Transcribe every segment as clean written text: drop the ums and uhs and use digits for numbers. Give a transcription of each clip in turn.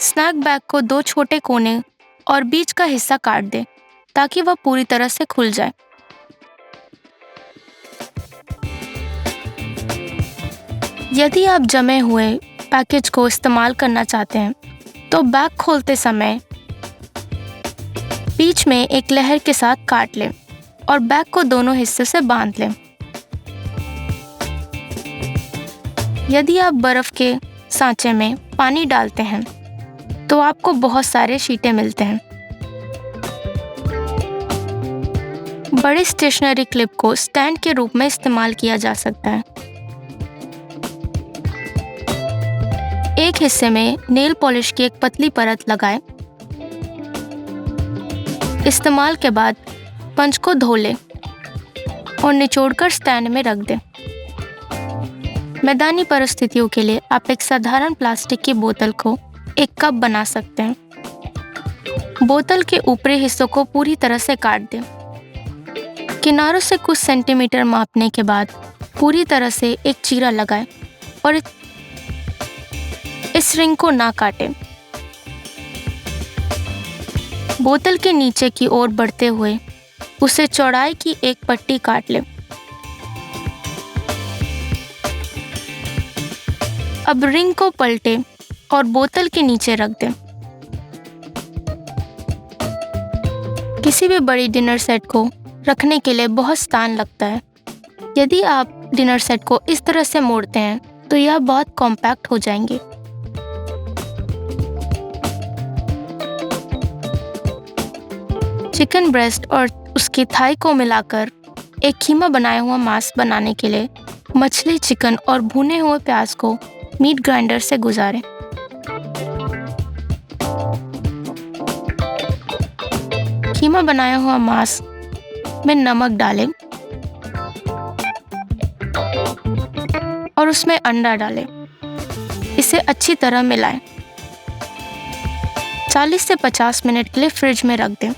Snack bag को दो छोटे कोने और बीच का हिस्सा काट दें ताकि वह पूरी तरह से खुल जाए। यदि आप जमे हुए पैकेज को इस्तेमाल करना चाहते हैं तो बैग खोलते समय बीच में एक लहर के साथ काट लें और बैग को दोनों हिस्सों से बांध लें। यदि आप बर्फ के सांचे में पानी डालते हैं तो आपको बहुत सारे छींटे मिलते हैं। बड़े स्टेशनरी क्लिप को स्टैंड के रूप में इस्तेमाल किया जा सकता है। एक हिस्से में नेल पॉलिश की एक पतली परत लगाएं। इस्तेमाल के बाद पंच को धो लें और निचोड़कर स्टैंड में रख दें। मैदानी परिस्थितियों के लिए आप एक साधारण प्लास्टिक की बोतल को एक कप बना सकते हैं। बोतल के ऊपरी हिस्सों को पूरी तरह से काट दें। किनारों से कुछ सेंटीमीटर मापने के बाद पूरी तरह से एक चीरा लगाएं और इस रिंग को ना काटें। बोतल के नीचे की ओर बढ़ते हुए उसे चौड़ाई की एक पट्टी काट लें। अब रिंग को पलटें और बोतल के नीचे रख दें। किसी भी बड़ी डिनर सेट को रखने के लिए बहुत स्थान लगता है। यदि आप डिनर सेट को इस तरह से मोड़ते हैं तो यह बहुत कॉम्पैक्ट हो जाएंगे। चिकन ब्रेस्ट और उसकी थाई को मिलाकर एक कीमा बनाया हुआ मांस बनाने के लिए मछली, चिकन और भुने हुए प्याज को मीट ग्राइंडर से गुजारें। कीमा बनाया हुआ मांस में नमक डालें और उसमें अंडा डालें। इसे अच्छी तरह मिलाएं। 40 से 50 मिनट के लिए फ्रिज में रख दें।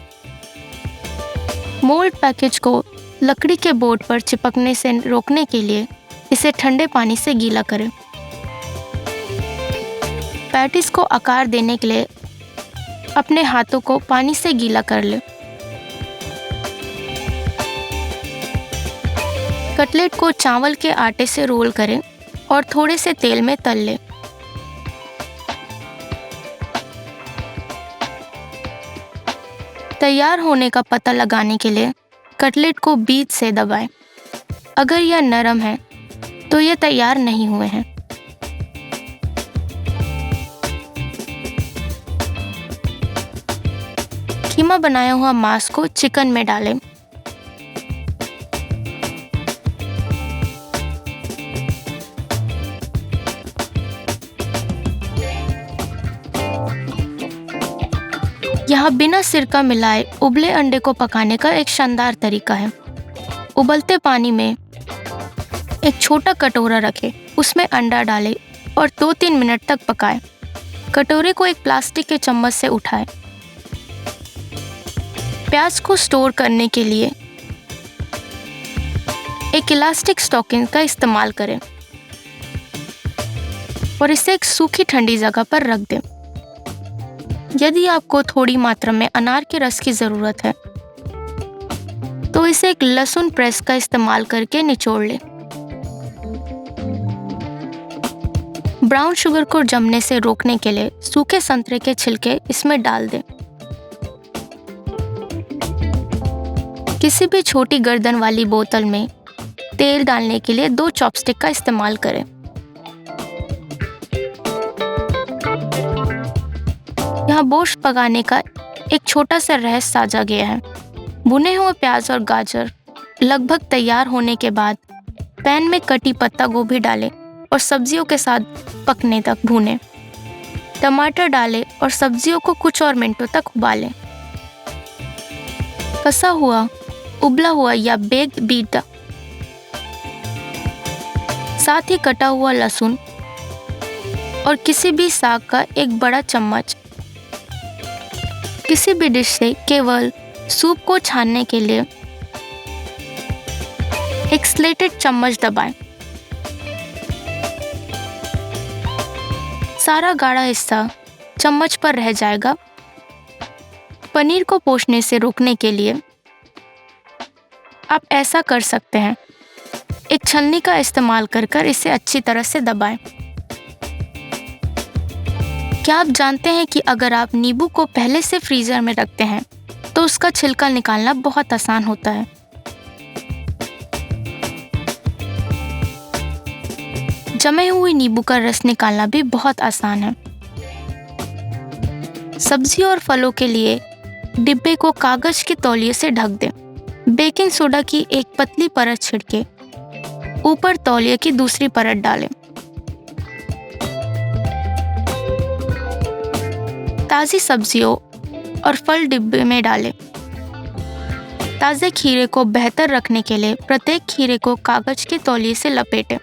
मोल्ड पैकेज को लकड़ी के बोर्ड पर चिपकने से रोकने के लिए इसे ठंडे पानी से गीला करें। पैटीज को आकार देने के लिए अपने हाथों को पानी से गीला कर लें। कटलेट को चावल के आटे से रोल करें और थोड़े से तेल में तल लें। तैयार होने का पता लगाने के लिए कटलेट को बीच से दबाएं। अगर यह नरम है तो ये तैयार नहीं हुए हैं। कीमा बनाया हुआ मांस को चिकन में डालें। यहाँ बिना सिरका मिलाए उबले अंडे को पकाने का एक शानदार तरीका है। उबलते पानी में एक छोटा कटोरा रखें, उसमें अंडा डालें और 2-3 मिनट तक पकाएं। कटोरे को एक प्लास्टिक के चम्मच से उठाएं। प्याज को स्टोर करने के लिए एक इलास्टिक स्टॉकिंग का इस्तेमाल करें और इसे एक सूखी ठंडी जगह पर रख दें। यदि आपको थोड़ी मात्रा में अनार के रस की ज़रूरत है तो इसे एक लहसुन प्रेस का इस्तेमाल करके निचोड़ लें। ब्राउन शुगर को जमने से रोकने के लिए सूखे संतरे के छिलके इसमें डाल दें। किसी भी छोटी गर्दन वाली बोतल में तेल डालने के लिए 2 चॉपस्टिक का इस्तेमाल करें। यहाँ बोश पकाने का एक छोटा सा रहस्य साझा गया है। भुने हुए प्याज और गाजर लगभग तैयार होने के बाद पैन में कटी पत्ता गोभी डालें और सब्जियों के साथ पकने तक भूनें। टमाटर डालें और सब्जियों को कुछ और मिनटों तक उबालें। कसा हुआ, उबला हुआ या बेक्ड बीट, साथ ही कटा हुआ लहसुन और किसी भी साग का एक बड़ा चम्मच। किसी भी डिश से केवल सूप को छानने के लिए एक स्लेटेड चम्मच दबाएं। सारा गाढ़ा हिस्सा चम्मच पर रह जाएगा। पनीर को पोंछने से रोकने के लिए आप ऐसा कर सकते हैं, एक छलनी का इस्तेमाल कर इसे अच्छी तरह से दबाएं। क्या आप जानते हैं कि अगर आप नींबू को पहले से फ्रीजर में रखते हैं तो उसका छिलका निकालना बहुत आसान होता है। जमे हुए नींबू का रस निकालना भी बहुत आसान है। सब्जी और फलों के लिए डिब्बे को कागज के तौलिए से ढक दें। बेकिंग सोडा की एक पतली परत छिड़के ऊपर तौलिए की दूसरी परत डालें। ताज़ी सब्जियों और फल डिब्बे में डालें। ताज़े खीरे को बेहतर रखने के लिए प्रत्येक खीरे को कागज के तौलिए से लपेटें।